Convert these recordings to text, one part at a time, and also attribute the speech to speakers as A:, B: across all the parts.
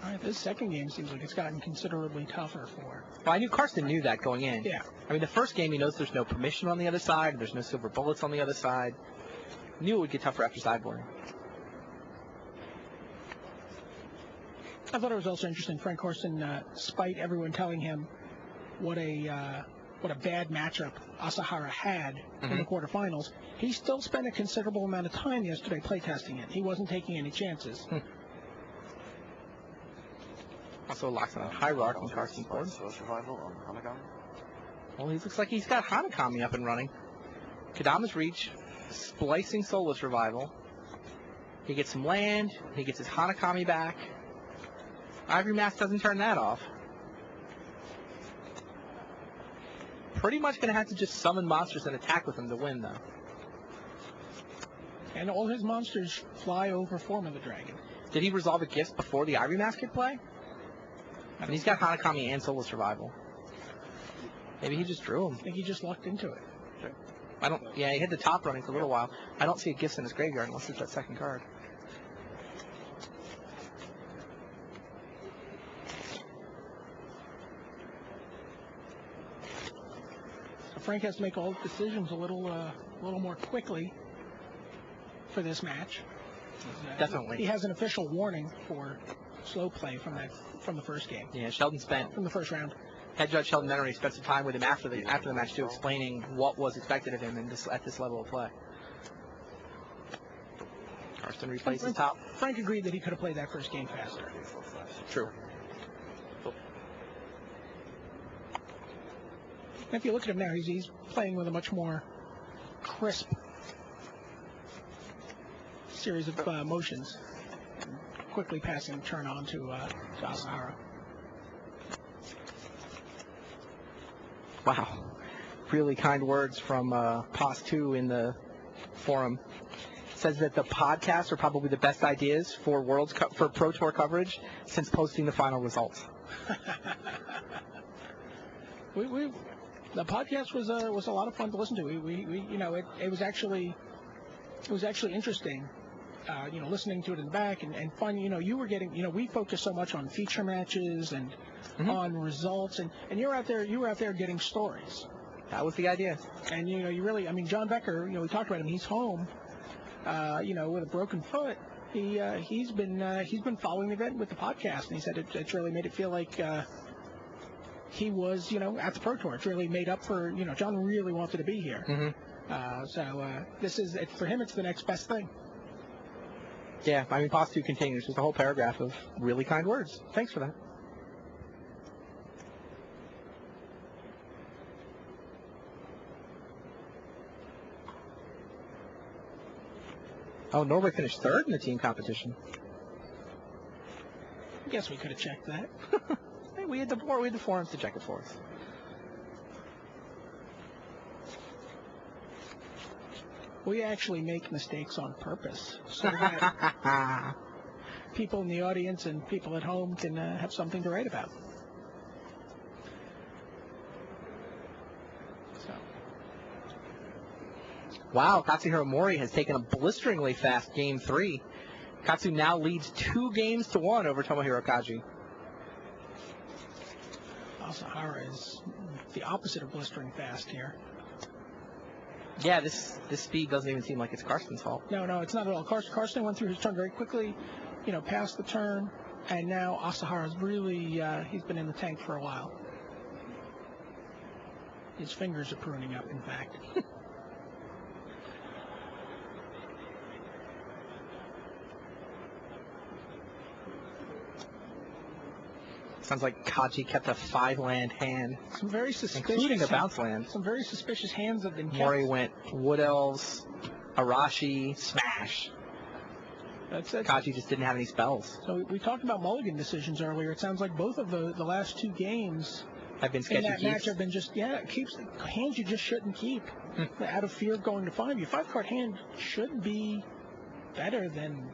A: All right, this second game seems like it's gotten considerably tougher for.
B: Well, I knew Karsten knew that going in.
A: Yeah.
B: I mean, the first game he knows there's no permission on the other side, there's no silver bullets on the other side. Knew it would get tougher after sideboarding.
A: I thought it was also interesting. Frank Karsten, despite everyone telling him what a bad matchup Asahara had in the quarterfinals, he still spent a considerable amount of time yesterday playtesting it. He wasn't taking any chances.
B: Also locks on a hierarch on Karsten's board. Well, he looks like he's got Hanakami up and running. Kadama's Reach, Splicing Soulless Revival. He gets some land, he gets his Hanakami back. Ivory Mask doesn't turn that off. Pretty much going to have to just summon monsters and attack with them to win, though.
A: And all his monsters fly over Form of the Dragon.
B: Did he resolve a gift before the Ivory Mask could play? And he's got Hanakami and Soulless Revival. Maybe he just drew him.
A: I think he just lucked into it.
B: Yeah, he hit the top running for a little while. I don't see a gift in his graveyard unless it's that second card.
A: So Frank has to make all his decisions a little more quickly for this match.
B: Definitely.
A: He has an official warning for slow play from the first game.
B: Yeah, Sheldon spent
A: from the first round.
B: Head Judge Sheldon Menery spent some time with him after the match too, explaining what was expected of him at this level of play. Karsten replays the top.
A: Frank agreed that he could have played that first game faster.
B: True.
A: And if you look at him now, he's playing with a much more crisp series of motions, quickly passing turn on to Asahara.
B: Wow. Really kind words from POS 2 in the forum. Says that the podcasts are probably the best ideas for for Pro Tour coverage since posting the final results.
A: The podcast was a lot of fun to listen to. It was actually interesting. Listening to it in the back and fun. You were getting. We focus so much on feature matches and on results, and you were out there getting stories.
B: That was the idea.
A: And you really. I mean, John Becker. We talked about him. He's home. With a broken foot. He's been following the event with the podcast, and he said it's really made it feel like he was at the Pro Tour. It's really made up for John really wanted to be here. This is for him. It's the next best thing.
B: Yeah, I mean, POS 2 continues with a whole paragraph of really kind words. Thanks for that. Oh, Norway finished third in the team competition.
A: I guess we could have checked that.
B: Hey, we had the forums to check it for us.
A: We actually make mistakes on purpose so that people in the audience and people at home can have something to write about.
B: Wow, Katsuhiro Mory has taken a blisteringly fast Game 3. Katsu now leads 2-1 over Tomohiro Kaji.
A: Asahara is the opposite of blistering fast here.
B: Yeah, this speed doesn't even seem like it's Karsten's fault.
A: No, it's not at all. Karsten went through his turn very quickly, passed the turn, and now Asahara's really, he's been in the tank for a while. His fingers are pruning up, in fact.
B: Sounds like Kaji kept a 5-land hand.
A: Some very suspicious,
B: including a bounce land.
A: Some very suspicious hands have been kept.
B: Mory went Wood Elves, Arashi, Smash.
A: That's it.
B: Kaji just didn't have any spells.
A: So we talked about mulligan decisions earlier. It sounds like both of the last 2 games
B: have been sketchy
A: in that match have been just keeps hands you just shouldn't keep out of fear of going to 5. Your 5-card hand should be better than.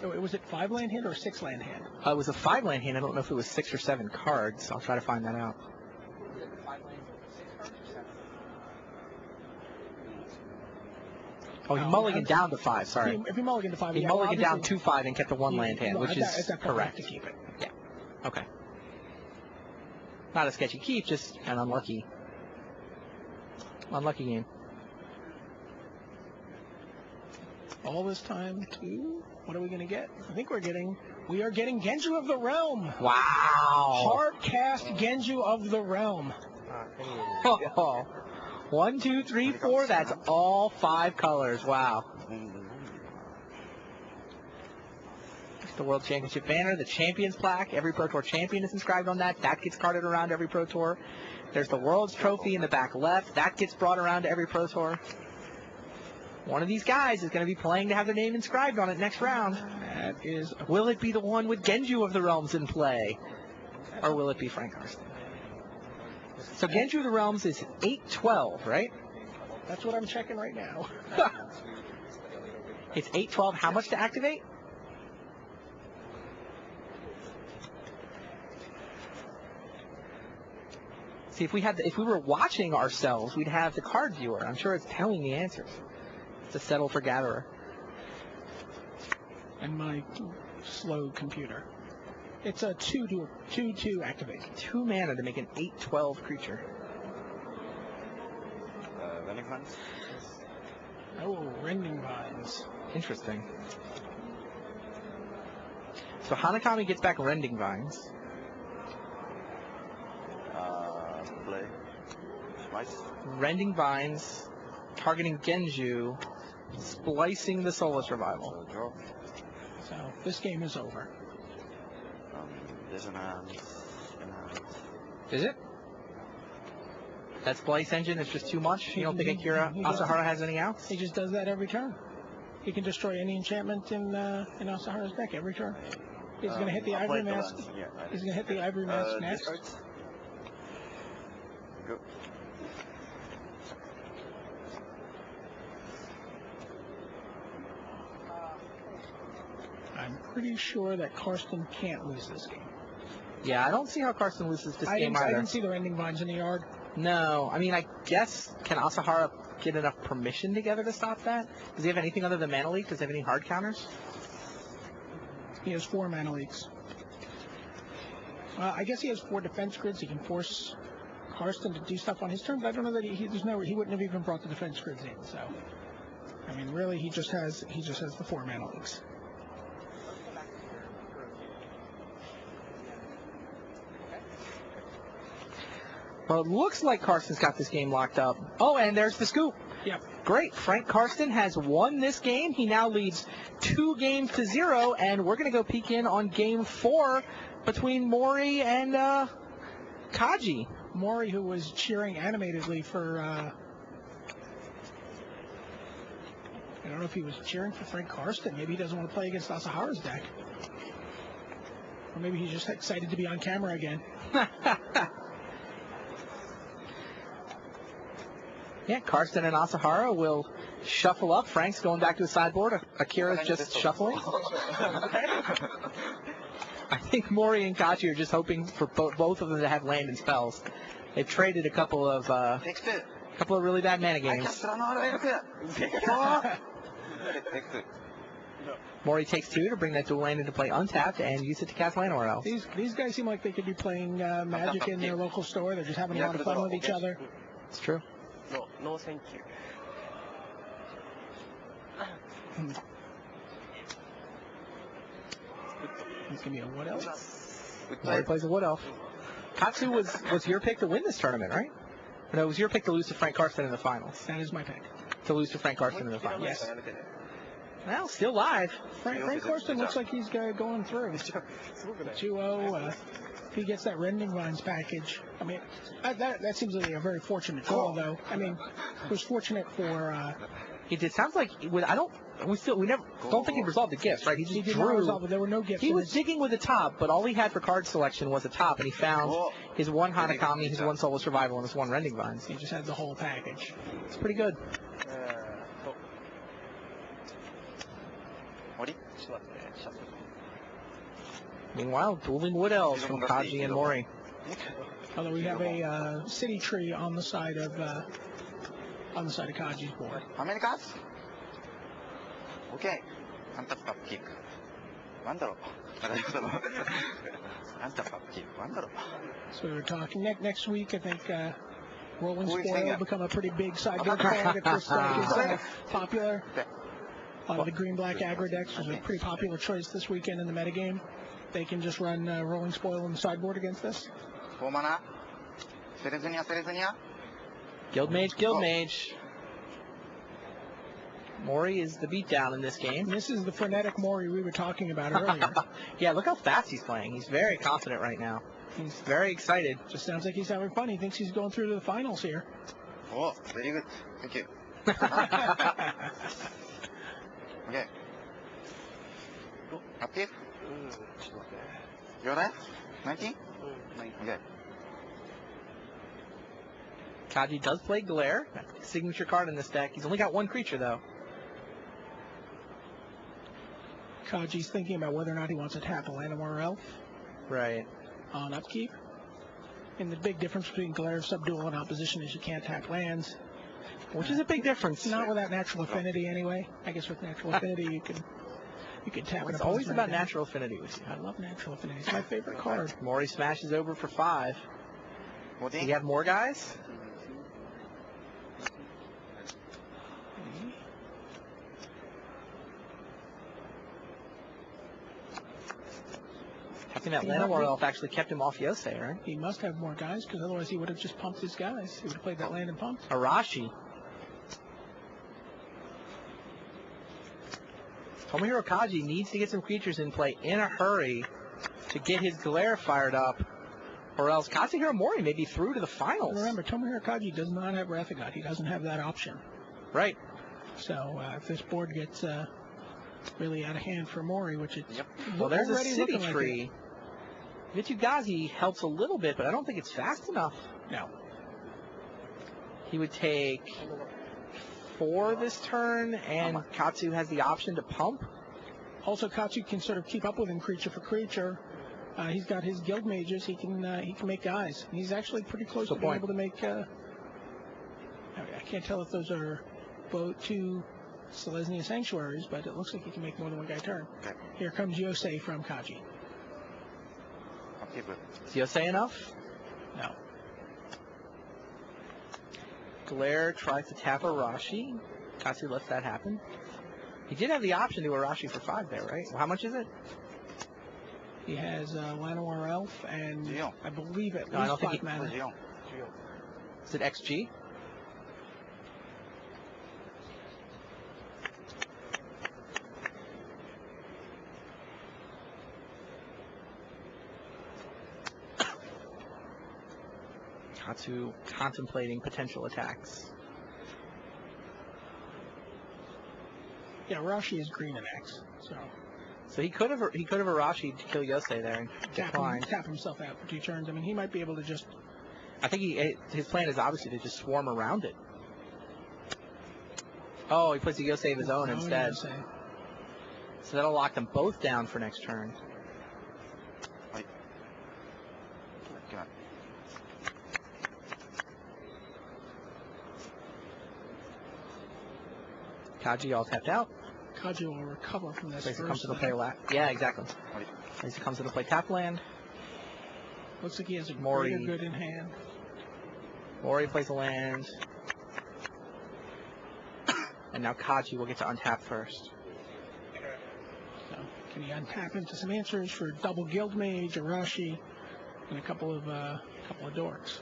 A: Was it 5-land hand or a 6-land hand?
B: It was a 5-land hand. I don't know if it was 6 or 7 cards. I'll try to find that out. Oh, he mulliganed down to 5, sorry.
A: If he mulliganed to 5,
B: he mulliganed down to 5 and kept the 1 land hand, which is correct.
A: To keep it.
B: Yeah. Okay. Not a sketchy keep, just an unlucky game.
A: All this time to, what are we going to get? I think we are getting Genju of the Realm.
B: Wow.
A: Hard cast Genju of the Realm.
B: Oh. 1, 2, 3, 4. That's all 5 colors. Wow. The World Championship banner, the Champions plaque. Every Pro Tour champion is inscribed on that. That gets carded around every Pro Tour. There's the World's Trophy in the back left. That gets brought around to every Pro Tour. One of these guys is going to be playing to have their name inscribed on it next round. Will it be the one with Genju of the Realms in play? Or will it be Frank Karsten? So Genju of the Realms is 8-12, right?
A: That's what I'm checking right now.
B: It's 8-12. How much to activate? See, if we were watching ourselves, we'd have the card viewer. I'm sure it's telling the answers. It's a settle for gatherer.
A: And my slow computer. It's a 2/2 activate.
B: 2 mana to make an 8/12 creature.
C: Rending Vines?
A: Oh, Rending Vines.
B: Interesting. So Hanakami gets back Rending Vines.
C: Play. Slice.
B: Rending Vines, targeting Genju, splicing the Soulless Revival.
C: Draw.
A: So this game is over.
C: There's an hand.
B: Is it? That splice engine is just too much? You don't think Akira Asahara has any outs?
A: He just does that every turn. He can destroy any enchantment in Asahara's deck every turn. He's going to hit the Ivory Mask. He's going to hit the Ivory Mask next.
C: Go.
A: I'm pretty sure that Karsten can't lose this game.
B: Yeah, I don't see how Karsten loses this game either.
A: I didn't see the Rending Vines in the yard.
B: No, I mean, I guess, can Asahara get enough permission together to stop that? Does he have anything other than Mana Leak? Does he have any hard counters?
A: He has 4 Mana Leaks. I guess he has 4 defense grids. He can force Karsten to do stuff on his turn, but I don't know that he wouldn't have even brought the defense grids in. So, I mean, really, he just has the 4 Mana Leaks.
B: Well, it looks like Karsten's got this game locked up. Oh, and there's the scoop.
A: Yep.
B: Great. Frank Karsten has won this game. He now leads 2-0, and we're going to go peek in on game 4 between Mory and Kaji.
A: Mory, who was cheering animatedly for, I don't know if he was cheering for Frank Karsten. Maybe he doesn't want to play against Asahara's deck. Or maybe he's just excited to be on camera again.
B: Yeah, Karsten and Asahara will shuffle up. Frank's going back to the sideboard. Akira's just shuffling. I think Mory and Kaji are just hoping for both of them to have land and spells. They've traded a couple of really bad mana games. Mory takes 2 to bring that dual land into play untapped and use it to cast land or else.
A: These guys seem like they could be playing Magic in their local store. They're just having a lot of fun with each other.
B: It's true.
C: No, thank you.
A: He's going to be a what else?
B: Mory plays a wood elf. Katsu was your pick to win this tournament, right? No, it was your pick to lose to Frank Karsten in the finals.
A: That is my pick.
B: To lose to Frank Karsten in the finals.
A: Yes.
B: Well, still live.
A: Frank Karsten looks like he's going through. 2-0. If he gets that Rending Vines package, I mean, that seems like a very fortunate draw, though. I mean, it was fortunate for.
B: It sounds like we don't think he resolved the gifts, right? He just
A: did
B: drew.
A: not resolve it. There were no gifts.
B: He was digging with the top, but all he had for card selection was a top, and he found his 1 Hanakami, his 1 Soulless Revival, and his 1 Rending Vines.
A: He just had the whole package.
B: It's pretty good. Meanwhile, dueling wood elves from Kaji and Mory.
A: Although we have a city tree on the side of Kaji's board.
C: How many cards? OK。アンタップアップキック。ワンダロー。大丈夫だろう。アンタップアップキック。ワンダロー。
A: So we were talking next week. I think rolling
C: Who is
A: spoil
C: saying
A: will
C: that?
A: become a pretty big sideboard card if this deck is popular. A lot of the green-black aggro decks is a pretty popular choice this weekend in the metagame. They can just run rolling spoil on the sideboard against this.
C: 4マナ。セレズニア、セレズニア。
B: Guild Mage. Mory is the beatdown in this game.
A: And this is the frenetic Mory we were talking about earlier.
B: Yeah, look how fast he's playing. He's very confident right now. He's very excited.
A: Just sounds like he's having fun. He thinks he's going through to the finals here.
C: Oh, very good. Thank you. OK。Happy? You're right? 19? OK。
B: Kaji does play Glare. Signature card in this deck. He's only got one creature, though.
A: Kaji's thinking about whether or not he wants to tap a Llanowar Elf
B: Right.
A: on upkeep. And the big difference between Glare, Subdual, and Opposition is you can't tap lands.
B: Which is a big difference.
A: Not without Natural Affinity, anyway. I guess with Natural Affinity, you can tap.
B: It's always about Natural Affinity with you.
A: I love Natural Affinity. It's my favorite card.
B: Mory smashes over for 5. Do you have more guys? I think that Llanowar Elf actually kept him off Yosei, right?
A: He must have more guys, because otherwise he would have just pumped his guys. He would have played that land and pumped.
B: Arashi. Tomohiro Kaji needs to get some creatures in play in a hurry to get his Glare fired up, or else Katsuhiro Mory may be through to the finals.
A: Remember, Tomohiro Kaji does not have Wrath of God. He doesn't have that option.
B: Right.
A: So if this board gets really out of hand for Mory, which it's
B: Well, there's a
A: already
B: city
A: looking like
B: tree. Vitsugazi helps a little bit, but I don't think it's fast enough.
A: No.
B: He would take 4 this turn, and Katsu has the option to pump.
A: Also, Kachi can sort of keep up with him creature for creature. He's got his guild mages. He can make guys. And he's actually pretty close to being able to make. I can't tell if those are both 2 Selesnya Sanctuaries, but it looks like he can make more than one guy turn.
C: Okay.
A: Here comes Yosei from Kaji.
B: Is Yosei enough?
A: No.
B: Glare tries to tap Arashi. Katsu lets that happen. He did have the option to Arashi for 5 there, right? Well, how much is it?
A: He has Llanowar Elf and I believe at
B: I
A: least
B: don't
A: 5
B: think
A: mana.
B: Is it XG? Katsu contemplating potential attacks.
A: Yeah, Arashi is green and X,
B: So he could have Arashi to kill Yosei there and
A: tap himself out for 2 turns. I mean, he might be able to just.
B: I think his plan is obviously to just swarm around it. Oh, he puts a Yosei of his own instead. So that'll lock them both down for next turn. Kaji all tapped out.
A: Kaji will recover from this.
B: Placer comes into play. Yeah, exactly. Placer comes into play tap land.
A: Looks like he has a
B: Mory
A: good in hand.
B: Mory plays a land. And now Kaji will get to untap first.
A: So can he untap into some answers for double Guild Mage, Arashi, and a couple of dorks?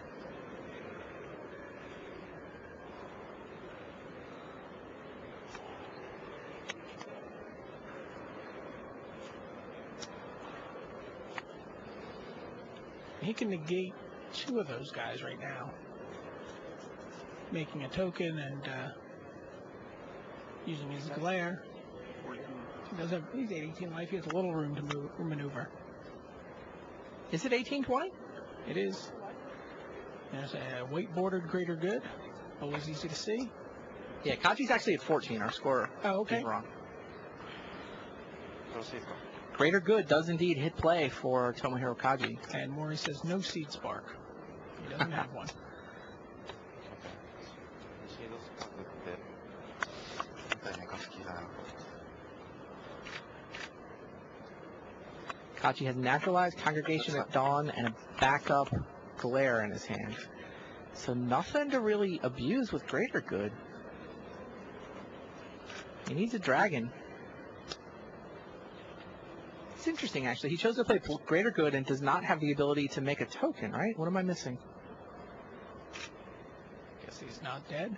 A: He can negate 2 of those guys right now, making a token and using his Glare. He's 18 life. He has a little room to maneuver.
B: Is it 1820?
A: It is. There's a white bordered Greater Good. Always easy to see.
B: Yeah, Kaji's actually at 14. Our score is wrong. Greater Good does indeed hit play for Tomohiro Kaji.
A: And Mory says no Seed Spark. He doesn't have one.
B: Kaji has Naturalized, Congregation at Dawn, and a backup Glare in his hand. So nothing to really abuse with Greater Good. He needs a Dragon. It's interesting, actually. He chose to play Greater Good and does not have the ability to make a token, right? What am I missing?
A: Guess he's not dead.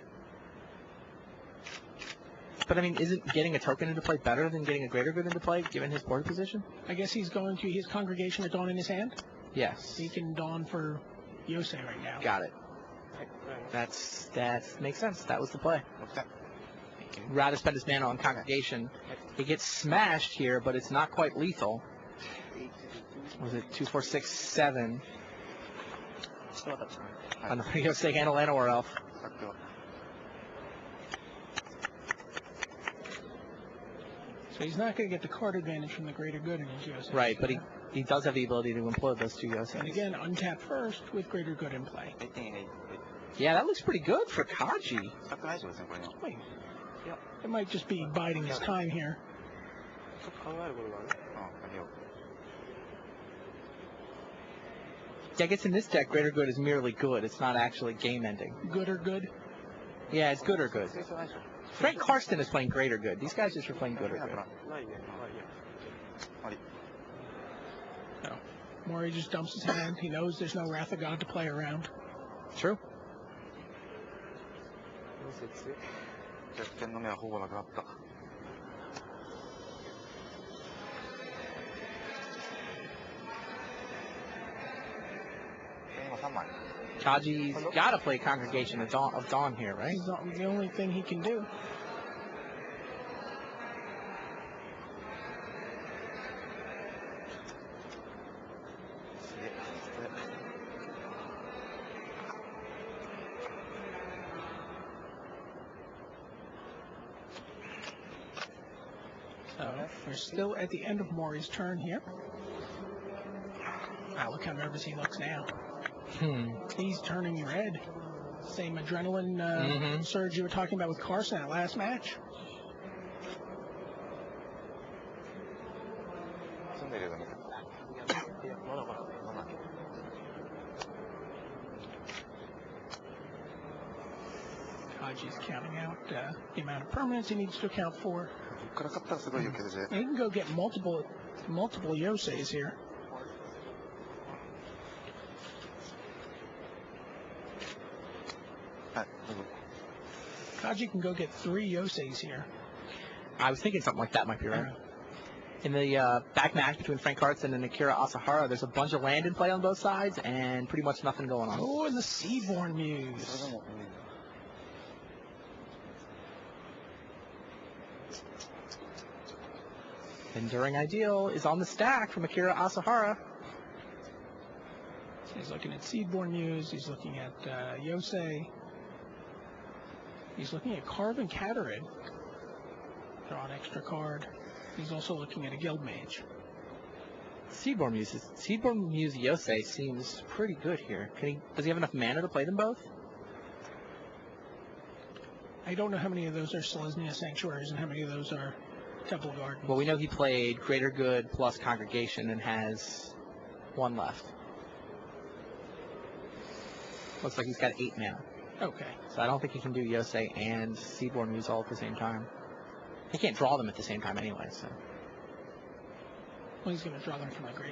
B: But, I mean, isn't getting a token into play better than getting a Greater Good into play, given his board position?
A: I guess he's going to his Congregation at Dawn in his hand.
B: Yes.
A: He can Dawn for Yosei right now.
B: Got it. That makes sense. That was the play. Rather spend his mana on Congregation. He gets smashed here, but it's not quite lethal. Was it 2, 4, 6, 7? Another Yosei and a Llanowar Elf.
A: So he's not going to get the card advantage from the Greater Good in his Yosei.
B: Right, but he does have the ability to implode those two Yoseis.
A: And again, untap first with Greater Good in play.
B: Yeah, that looks pretty good for Kaji.
A: Wait. It might just be biding his time here.
B: Yeah, I guess in this deck, Greater Good is merely good. It's not actually game ending.
A: Good or good?
B: Yeah, it's good or good. Frank Karsten is playing Greater Good. These guys just are playing good or good.
A: No. Mory just dumps his hand. He knows there's no Wrath of God to play around.
B: True. Kaji's got to play Congregation of Dawn here, right?
A: It's the only thing he can do. So we're still at the end of Mory's turn here. Wow, look how nervous he looks now. He's turning red. Same adrenaline surge you were talking about with Karsten at last match. Kaji's counting out the amount of permanents he needs to account for. And he can go get multiple Yoseis here. Kaji can go get 3 Yoseis here.
B: I was thinking something like that might be right. In the back match between Frank Karsten and Akira Asahara, there's a bunch of land in play on both sides and pretty much nothing going on.
A: Oh, and the Seaborn Muse.
B: Enduring Ideal is on the stack from Akira Asahara.
A: So he's looking at Seedborn Muse. He's looking at Yosei. He's looking at Carven Catarid. Draw an extra card. He's also looking at a Guild Mage.
B: Seedborn Muse Yosei seems pretty good here. Does he have enough mana to play them both?
A: I don't know how many of those are Selesnya Sanctuaries and how many of those are Temple Gardens.
B: Well, we know he played Greater Good plus Congregation and has 1 left. Looks like he's got 8 mana.
A: Okay.
B: So I don't think he can do Yosei and Seedborn Muse all at the same time. He can't draw them at the same time anyway, so.
A: Well, he's going to draw them from the Great